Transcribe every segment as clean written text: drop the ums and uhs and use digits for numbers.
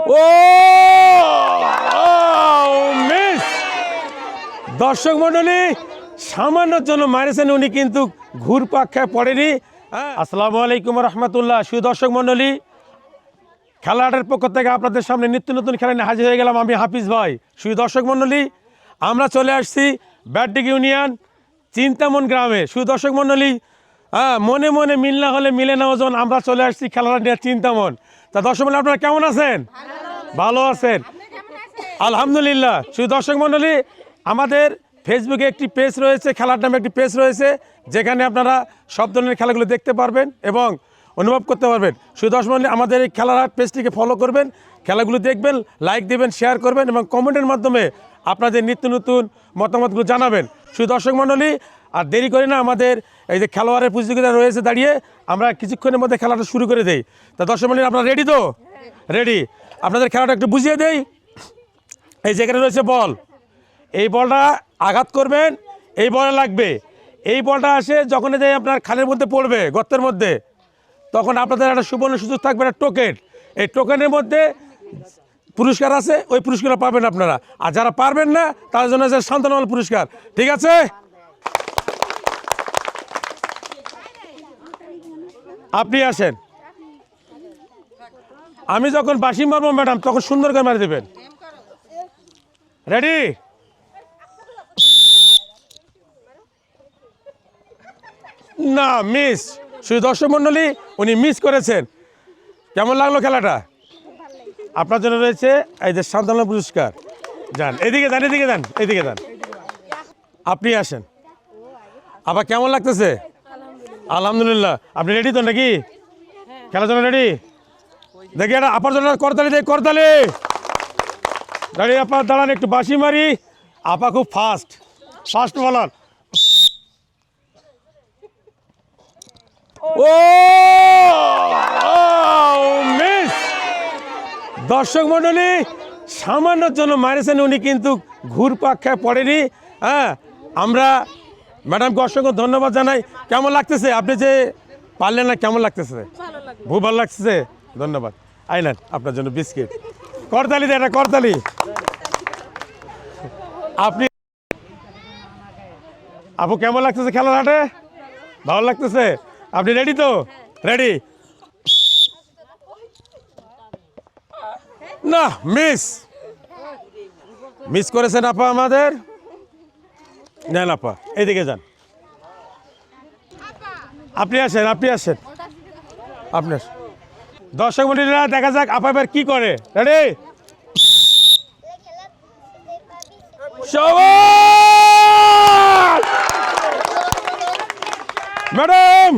ও miss. দর্শক মন্ডলী সামান্যর জন্য মারেছেন, উনি কিন্তু ঘুরপাক খেয়ে পড়েনি। আসসালামু আলাইকুম রহমতুল্লাহ। সুদর্শক মন্ডলী, খেলাটার পক্ষ থেকে আপনাদের সামনে নিত্য নতুন খেলা নিয়ে হাজির হয়ে গেলাম আমি হাফিজ ভাই। সুদর্শক মন্ডলী, আমরা চলে আসছি ব্যাডডিগ ইউনিয়ন চিন্তামন গ্রামে। সুদর্শক মন্ডলী, মনে মনে মিল না হলে মিলে না ওজন, আমরা চলে আসছি খেলাটা নিয়ে চিন্তামন। তা দর্শক মন্ডলী, আপনারা কেমন আছেন? ভালো আছেন? আলহামদুলিল্লাহ। সুদর্শক মন্ডলী, আমাদের ফেসবুকে একটি পেজ রয়েছে, খেলার নামে একটি পেজ রয়েছে, যেখানে আপনারা সব ধরনের খেলাগুলো দেখতে পারবেন এবং অনুভব করতে পারবেন। সুদর্শক মন্ডলী, আমাদের এই খেলার পেজটিকে ফলো করবেন, খেলাগুলো দেখবেন, লাইক দেবেন, শেয়ার করবেন এবং কমেন্টের মাধ্যমে আপনাদের নিত্য নতুন মতামতগুলো জানাবেন। সুদর্শক মন্ডলী, আর দেরি করি না, আমাদের এই যে খেলোয়াড়ের প্রতিযোগিতা রয়েছে দাঁড়িয়ে, আমরা কিছুক্ষণের মধ্যে খেলাটা শুরু করে দেই। তা দর্শক মন্ডলী, আপনারা রেডি তো? রেডি। আপনাদের খেলাটা একটু বুঝিয়ে দেই। এই যেখানে রয়েছে বল, এই বলটা আঘাত করবেন, এই বলে লাগবে। এই বলটা আসে যখন এই আপনার খালের মধ্যে পড়বে, গর্তের মধ্যে, তখন আপনাদের একটা সুবর্ণ সুযোগ থাকবে, একটা টোকেন। এই টোকেনের মধ্যে পুরস্কার আছে, ওই পুরস্কার পাবেন আপনারা। আর যারা পারবেন না তাদের জন্য আছে সান্ত্বনামূলক পুরস্কার। ঠিক আছে? আপনি আসেন। আমি যখন বাঁশি মারবো ম্যাডাম, তখন সুন্দর করে মারি দেবেন। রেডি? না, মিস। শুধু দর্শক মন্ডলী, উনি মিস করেছেন। কেমন লাগলো খেলাটা? আপনার জন্য রয়েছে এই যে সান্ত্বনা পুরস্কার। যান এদিকে, যান এদিকে, যান এদিকে, যান। আপনি আসেন। আবার কেমন লাগতেছে? আলহামদুলিল্লাহ। আপনি রেডি তো নাকি খেলার জন্য? রেডি? দেখি এটা আপার জন্য করতালি দেখ, করতালি। রেডি? আপনার দাঁড়ান, একটু বাঁশি মারি। আপা খুব ফাস্ট বলার। ও মিস। দর্শক মন্ডলী, সামান্যর জন্য মারেছেন, উনি কিন্তু ঘুরপাক খেয়ে পড়েনি। আমরা ম্যাডামকে অসংখ্য ধন্যবাদ জানাই। কেমন লাগতেছে? আপনি যে পারলেন না, কেমন লাগতেছে? খুব ভালো লাগতেছে। ধন্যবাদ। আইলেন আপনার জন্য বিস্কিট। করতালি দেয়, এটা করতালি। আপনি আপু, কেমন লাগতেছে খেলার হাটে? ভালো লাগতেছে? আপনি রেডি তো? রেডি? না, মিস করেছেন আপা আমাদের। নেন আপা, এইদিকে যান। আপনি আসেন। আপনি আসেন। দর্শক মন্ডলীরা, দেখা যাক আপা এবার কি করে। রেডি? ম্যাডাম,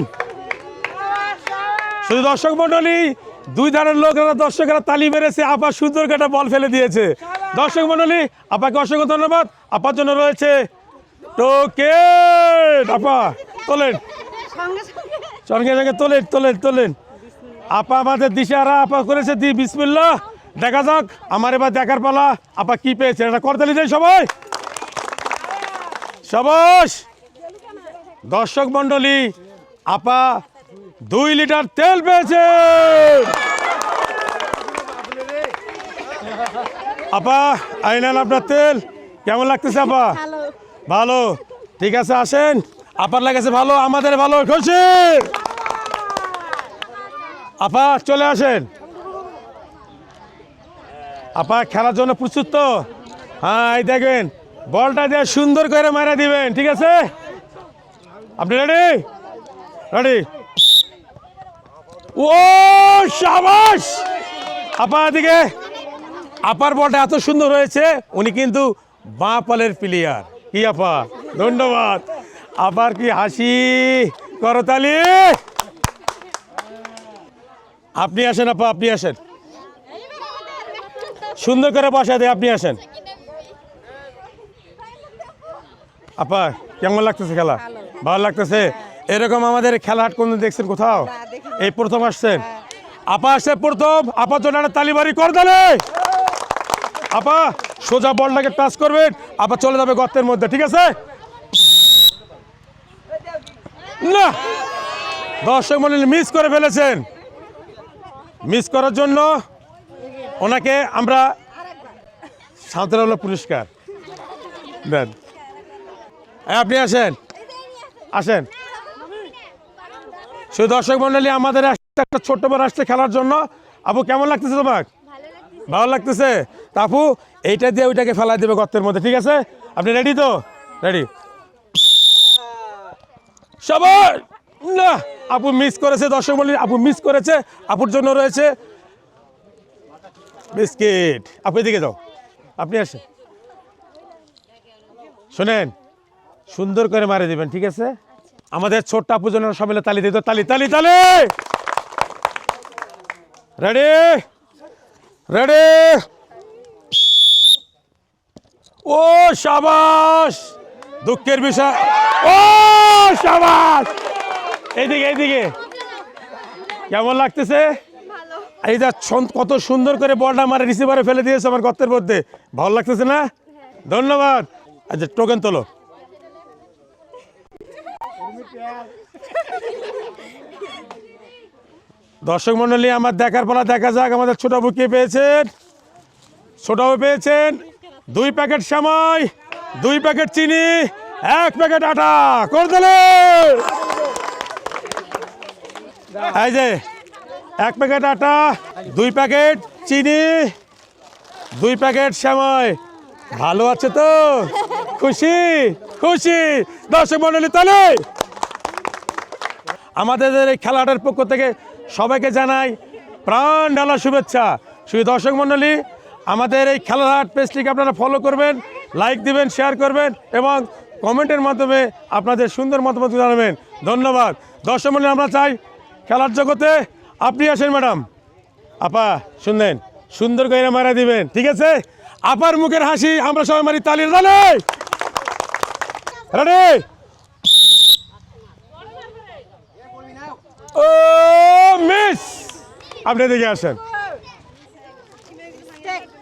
শুধু দর্শক মন্ডলী, দুই ধারের লোকেরা, দর্শকেরা তালি মেরেছে, আপা সুন্দর একটা বল ফেলে দিয়েছে। দর্শক মন্ডলী, আপাকে অসংখ্য ধন্যবাদ। আপার জন্য রয়েছে টোকেন। আপা তোলেন, সঙ্গে সঙ্গে তোলেন, তোলেন, তোলেন। আপা আমাদের দিশারা আপা করেছে দি বিসমিল্লাহ। দেখা যাক, আমার এবার দেখার পালা, আপা কি পেয়েছে। এটা করতালি দেয় সবাই, সবাস। দর্শক মন্ডলী, আপা 2 লিটার তেল পেয়েছে। আপা আইনেন আপনার তেল। কেমন লাগতেছে আপা? ভালো। ঠিক আছে, আসেন। আপার লাগেছে ভালো, আমাদের ভালো, খুশি। আপা চলে আসেন। আপা খেলার জন্য প্রস্তুত তো? হ্যাঁ, এই দেখবেন বলটা দিয়ে সুন্দর করে মারা দিবেন। ঠিক আছে? আপনি রেডি? রেডি? ও শাবাশ। আপা এদিকে। আপার বলটা এত সুন্দর হয়েছে, উনি কিন্তু বাঁ পালের প্লেয়ার। কি আপা? ধন্যবাদ। আবার কি হাসি, করতালি। আপনি আসেন আপা, আপনি আসেন। সুন্দর করে বসা দেয়, আপনি আসেন। আপা কেমন লাগতেছে খেলা? ভালো লাগতেছে? এরকম আমাদের খেলাহাট কোন দেখছেন কোথাও? এই প্রথম আসছেন? আপা আসছে প্রথম। আপার জন্য একটা তালিবাড়ি করে দিলে। আপা সোজা বলটাকে টাচ করবেন, আপা চলে যাবে গর্তের মধ্যে। ঠিক আছে? না, দর্শক মন্ডলী মিস করে ফেলেছেন। মিস করার জন্য ওনাকে আমরা শান্তনামূলক পুরস্কার দেন। আপনি আসেন, আসেন। শুধু দর্শক মন্ডলী, আমাদের একটা ছোট্ট বোন আসছে খেলার জন্য। আপু কেমন লাগতেছে তোমার? ভালো লাগতেছে? তা আপু এইটা দিয়ে ওইটাকে ফেলাই দেবে গর্তের মধ্যে, ঠিক আছে? আপনি রেডি তো? রেডি। সবাই না, আপু মিস করেছে। দর্শক মন্ডলী, আপু মিস করেছে। আপুর জন্য রয়েছে বিস্কিট। আপু এদিকে যাও, আপনি আসেন। শোনেন, সুন্দর করে মারে দিবেন, ঠিক আছে? আমাদের ছোট্ট আপুর জন্য সবাই মিলে তালি দিত। তালি তালি তালি। Ready ready. ও শাবাশ, দুঃখের বিষয়। ও শাবাশ, এইদিকে এইদিকে। কেমন লাগতেছে? এই যা কত সুন্দর করে বলটা আমার রিসিভারে ফেলে দিয়েছে আমার গর্তের মধ্যে। ভালো লাগতেছে না? ধন্যবাদ। আচ্ছা, টোকেন তোলো। দর্শক মন্ডলী, আমার দেখার পর দেখা যাক আমাদের ছোট বাবু কে পেয়েছেন। ছোট বাবু পেয়েছেন 2 প্যাকেট সেমাই, 2 প্যাকেট চিনি, 1 প্যাকেট আটা। করে দিলে এই যে 1 প্যাকেট আটা, 2 প্যাকেট চিনি, 2 প্যাকেট সেমাই। ভালো আছে তো? খুশি খুশি? দর্শক মন্ডলী তাহলে আমাদের এই খেলাটার পক্ষ থেকে সবাইকে জানাই প্রাণ ঢালা শুভেচ্ছা। শুধু দর্শক মন্ডলী, আমাদের এই খেলার পেজটিকে আপনারা ফলো করবেন, লাইক দিবেন, শেয়ার করবেন এবং কমেন্টের মাধ্যমে আপনাদের সুন্দর মতামত জানাবেন। ধন্যবাদ। দর্শক মন্ডলী, আমরা চাই খেলার জগতে আপনি আসেন। ম্যাডাম, আপা শুনলেন, সুন্দর করে মারা দিবেন, ঠিক আছে? আপার মুখের হাসি আমরা সবাই মারি তালির তালে। রেডি? ও মিস, আপনি এদিকে আসেন।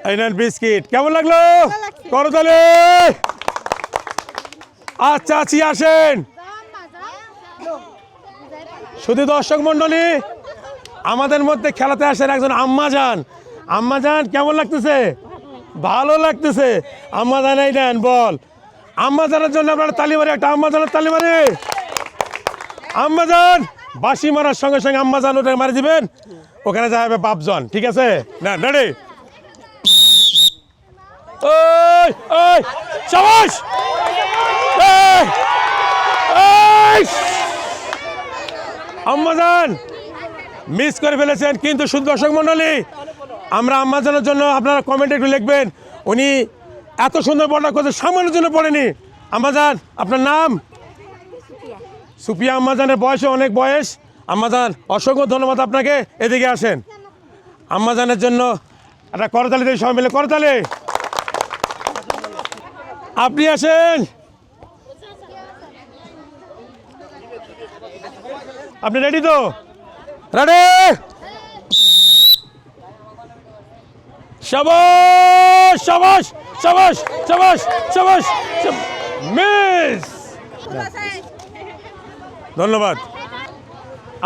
এই নেন বিস্কিট। কেমন লাগলো? করো তালে। আচ্ছা আছি, আসেন। শুধু দর্শক মন্ডলী, আমাদের মধ্যে খেলাতে আসেন একজন আম্মা জান। আম্মা জান, কেমন লাগতেছে? ভালো লাগতেছে? আম্মা জান এই নেন বল। আম্মা জানের জন্য আপনারা তালি মারি, একটা আম্মা জানের তালি মারি। আম্মা জান, বাঁশি মারার সঙ্গে সঙ্গে আম্মা জান ওটা মারি দিবেন, ওখানে যাবে বাপজন, ঠিক আছে? না রেডি? ওই ওই শাবাশ। আম্মা জান মিস করে ফেলেছেন, কিন্তু শুধু দর্শক মন্ডলী, আমরা আম্মা জানের জন্য আপনারা কমেন্টে একটু লিখবেন। উনি এত সুন্দর বর্ণনা করছে, সামান্য জন্য পড়েনি। আম্মা জান, আপনার নাম? সুপিয়া। আম্মা জানের বয়সে অনেক বয়স। আম্মা জান, অসংখ্য ধন্যবাদ আপনাকে। এদিকে আসেন। আম্মা জানের জন্য একটা করতালি দিয়ে সবাই মিলে করতালি। আপনি আসেন। আপনি রেডি তো? রেডি? শাবাশ শাবাশ শাবাশ শাবাশ শাবাশ। মিস, ধন্যবাদ।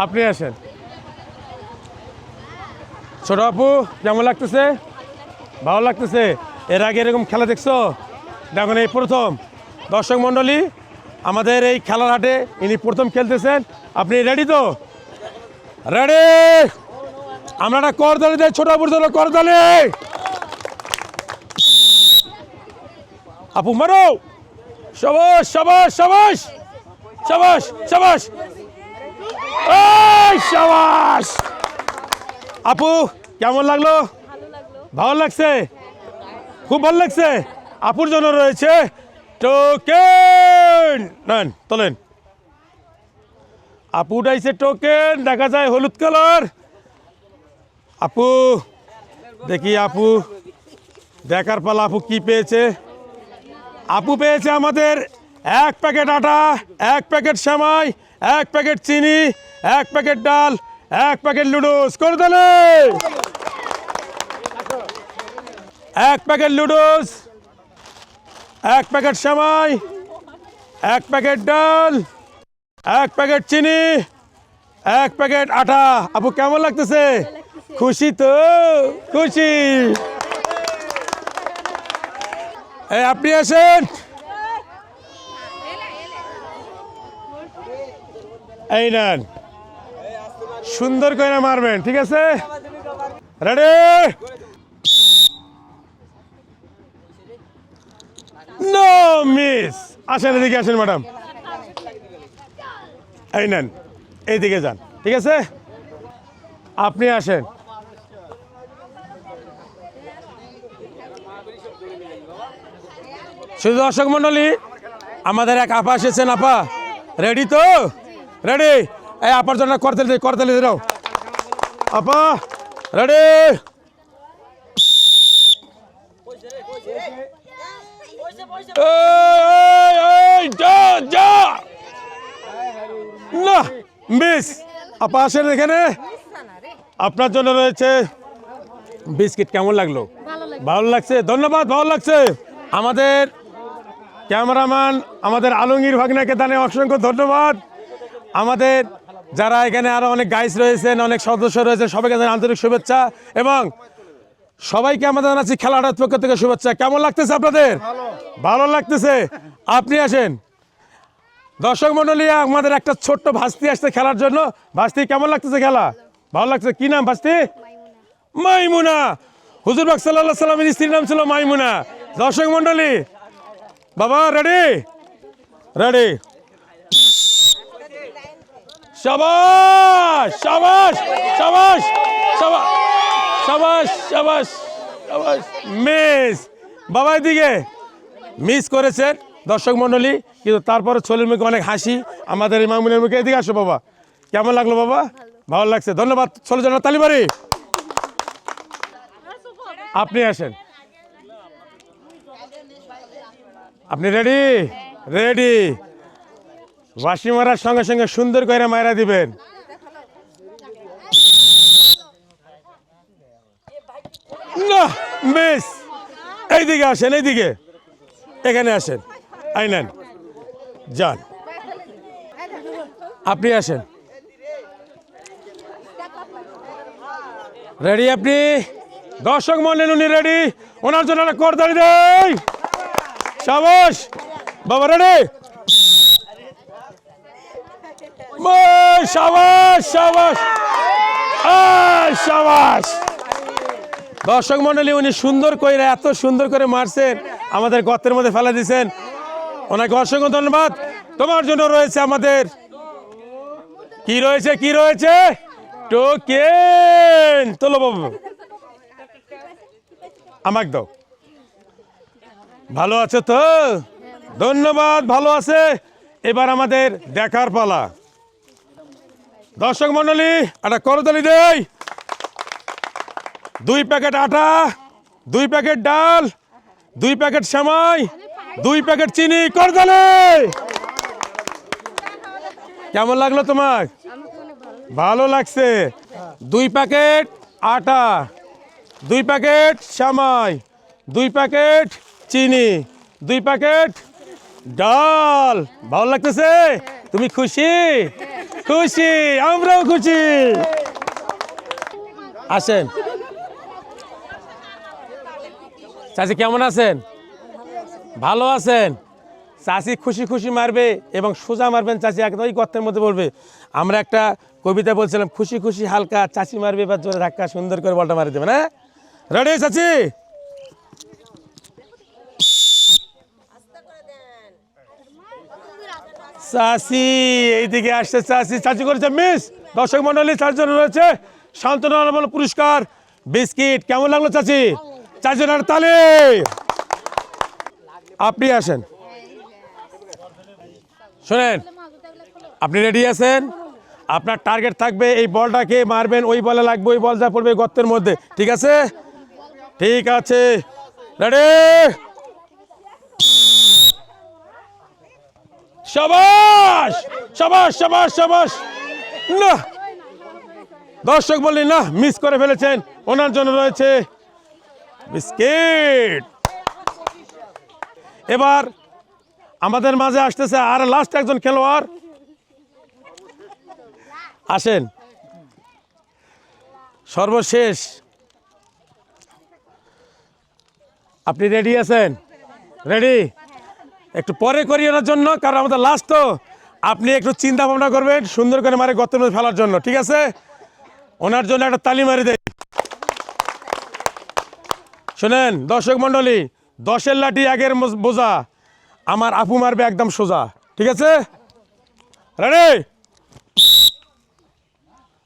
আপনি আসেন। ছোট আপু, কেমন লাগতেছে? ভালো লাগতেছে? এর আগে এরকম খেলা দেখছো? দেখুন, এই প্রথম। দর্শক মন্ডলী, আমাদের এই খেলার হাটে ইনি প্রথম খেলতেছেন। আপনি রেডি তো? রেডি? আমরা একটা করতালি দেয় ছোট আপুর জন্য, করতালি। আপু মারো। শাবাশ শাবাশ শাবাশ শাবাশ শাবাশ। এই শাবাশ। আপু কেমন লাগলো? ভালো লাগছে? খুব ভালো লাগছে। আপুর জন্য রয়েছে টোকেন। নেন, তোলেন। আপু উঠাইছে টোকেন, দেখা যায় হলুদ কালার। আপু দেখি, আপু দেখার পালা। আপু কি পেয়েছে? আপু পেয়েছে আমাদের 1 প্যাকেট আটা, 1 প্যাকেট সেমাই, 1 প্যাকেট চিনি, 1 প্যাকেট ডাল, 1 প্যাকেট লুডুস। করে দিলে 1 প্যাকেট লুডুস, 1 প্যাকেট সেমাই, 1 প্যাকেট ডাল, 1 প্যাকেট চিনি, 1 প্যাকেট আটা। আপু কেমন লাগতেছে? খুশি তো, খুশি। এই আপনি আসেন, এই নেন, সুন্দর করে মারবেন, ঠিক আছে? Ready, no miss. আসেন এদিকে, আসেন ম্যাডাম, এই নেন, এইদিকে যান, ঠিক আছে? আপনি আসেন। শুধু দর্শক মন্ডলী, আমাদের এক আপা এসেছেন। আপা রেডি তো? রেডি? এই আপার জন্য করতে দাও। আপা রেডি? না মিস। আপা আসেন এখানে, আপনার জন্য রয়েছে বিস্কিট। কেমন লাগলো? ভালো লাগছে, ধন্যবাদ, ভালো লাগছে। আমাদের ক্যামেরাম্যান, আমাদের আলমগীর ভাগনাকে জানাই অসংখ্য ধন্যবাদ। আমাদের যারা এখানে আরো অনেক গাইস রয়েছেন, অনেক সদস্য রয়েছেন, সবাইকে জানাই আন্তরিক শুভেচ্ছা এবং সবাইকে আমাদের জানাচ্ছি খেলাটার পক্ষ থেকে শুভেচ্ছা। কেমন লাগতেছে আপনাদের? ভালো লাগতেছে। আপনি আসেন। দর্শক মন্ডলী, আমাদের একটা ছোট্ট ভাস্তি আসছে খেলার জন্য। ভাস্তি, কেমন লাগতেছে খেলা? ভালো লাগছে। কি নাম ভাস্তি? মাইমুনা। হুজুর পাক সাল্লাল্লাহু আলাইহি সাল্লামের স্ত্রীর নাম ছিল মাইমুনা। দর্শক মন্ডলী, বাবা রেডি? রেডি? শাবাশ শাবাশ শাবাশ শাবাশ শাবাশ শাবাশ শাবাশ। মিস। বাবা এদিকে মিস করেছেন দর্শক মন্ডলী, কিন্তু তারপরে ছেলের মুখে অনেক হাসি। আমাদের এই মামুনের মুখে। এদিকে আসো বাবা, কেমন লাগলো বাবা? ভালো লাগছে, ধন্যবাদ। ছেলের জন্য তালি বাড়ি। আপনি আসেন। আপনি রেডি? রেডি। বাঁশি মারার সঙ্গে সঙ্গে সুন্দর করে মায়েরা দিবেন। না মিস। এইদিকে আসেন, এইদিকে, এখানে আসেন, আই নেন, যান। আপনি আসেন। রেডি আপনি? দর্শক মন্ডলী, উনি রেডি। ওনার জন্য একটা করতালি দেই। শাবাশ বাবা, রেডি? শাবাশ শাবাশ শাবাশ। দর্শক মন্ডলী, উনি সুন্দর করে, এত সুন্দর করে মারছেন, আমাদের গর্তের মধ্যে ফেলা দিয়েছেন। ওনাকে অসংখ্য ধন্যবাদ। তোমার জন্য রয়েছে আমাদের কি রয়েছে? কি রয়েছে? টোকেন। তোলো বাবু, আমাকে দাও। ভালো আছে তো? ধন্যবাদ, ভালো আছে। এবার আমাদের দেখার পালা। দর্শক মন্ডলী, একটা করতালি দেই। 2 প্যাকেট আটা, 2 প্যাকেট ডাল, 2 প্যাকেট সেমাই, 2 প্যাকেট চিনি। করতালি। কেমন লাগলো তোমার? ভালো লাগছে। 2 প্যাকেট আটা, 2 প্যাকেট সেমাই, 2 প্যাকেট চিনি, 2 প্যাকেট ডাল। ভালো লাগতেছে? তুমি খুশি? খুশি, আমরাও খুশি। আসেন। চাচি কেমন আছেন? ভালো আছেন? চাচি খুশি খুশি মারবে এবং সোজা মারবেন। চাচি একদম ওই গর্তের মধ্যে পড়বে। আমরা একটা কবিতা বলছিলাম, খুশি খুশি হালকা, চাচি মারবে এবার জোরে ধাক্কা, সুন্দর করে বলটা মারি দেবেন। হ্যাঁ, রেডি চাচি? চাচি এইদিকে আসছে। চাচি, চাচি করেছে মিস। দর্শক মন্ডলী, চার জন্য রয়েছে সান্ত্বনা পুরস্কার, বিস্কিট। কেমন লাগলো চাচি? চারজনের তালে। আপনি আসেন। শোনেন, আপনি রেডি আছেন? আপনার টার্গেট থাকবে এই বলটাকে মারবেন, ওই বলে লাগবে, ওই বল যা পড়বে গর্তের মধ্যে, ঠিক আছে? ঠিক আছে, রেডি? শাবাশ শাবাশ শাবাশ শাবাশ। না, দর্শক বললেন না, মিস করে ফেলেছেন। ওনার জন্য রয়েছে বিস্কিট। এবার আমাদের মাঝে আসতেছে আর লাস্ট একজন খেলোয়াড়। আসেন। সর্বশেষ আপনি রেডি আছেন? রেডি? একটু পরে করিয়ে জন্য, কারণ আমাদের লাস্ট তো। আপনি একটু চিন্তা ভাবনা করবেন সুন্দর করে মারে গর্তের মধ্যে ফেলার জন্য, ঠিক আছে? ওনার জন্য একটা তালি মারি দেয়। শোনেন দর্শক মন্ডলী, 10-এর লাঠি আগের বোঝা, আমার আপু মারবে একদম সোজা, ঠিক আছে? রেডি?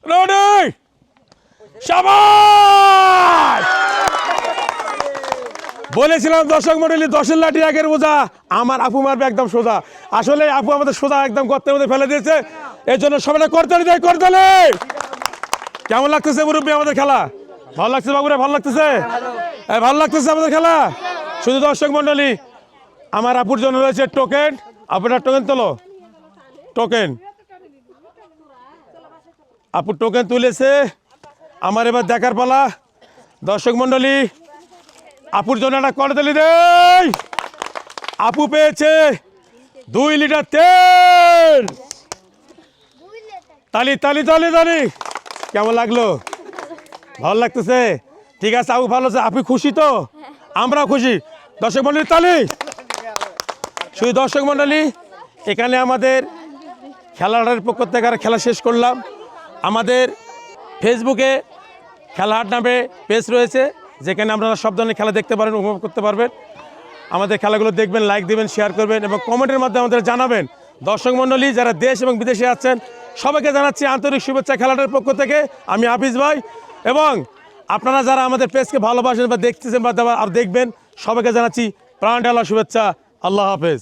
রেডি? শাবাশ! বলেছিলাম দর্শক মন্ডলী, 10-এর লাঠি আগের বোঝা, আমার আপু মারবে একদম সোজা। আসলে আপু আমাদের সোজা একদম গর্তের মধ্যে ফেলে দিয়েছে। এর জন্য সবাই করতালি দেয়, করতালি। কেমন লাগতেছে মুরব্বী আমাদের খেলা? ভালো লাগছে বাবুরা? ভালো লাগতেছে? ভালো লাগতেছে আমাদের খেলা? শুধু দর্শক মন্ডলী, আমার আপুর জন্য রয়েছে টোকেন। আপনার টোকেন তোলো, টোকেন। আপু টোকেন তুলেছে, আমার এবার দেখার পালা। দর্শক মন্ডলী, আপুর জন্য একটা করতালি দেই। আপু পেয়েছে 2 লিটার তেল। তালি তালি তালি তালি। কেমন লাগলো? ভালো লাগতেছে? ঠিক আছে, আপু ভালো আছে। আপনি খুশি তো? আমরাও খুশি। দর্শক মন্ডলী তালি। শুধু দর্শক মন্ডলী, এখানে আমাদের খেলাহাটের পক্ষ থেকে খেলা শেষ করলাম। আমাদের ফেসবুকে খেলাহাট নামে পেজ রয়েছে, যেখানে আপনারা সব ধরনের খেলা দেখতে পারেন, উপভোগ করতে পারবেন। আমাদের খেলাগুলো দেখবেন, লাইক দেবেন, শেয়ার করবেন এবং কমেন্টের মাধ্যমে আমাদের জানাবেন। দর্শক মন্ডলী যারা দেশ এবং বিদেশে আছেন, সবাইকে জানাচ্ছি আন্তরিক শুভেচ্ছা খেলাটার পক্ষ থেকে। আমি হাফিজ ভাই, এবং আপনারা যারা আমাদের পেজকে ভালোবাসেন বা দেখতেছেন বা আর দেখবেন, সবাইকে জানাচ্ছি প্রাণ ঢালা শুভেচ্ছা। আল্লাহ হাফেজ।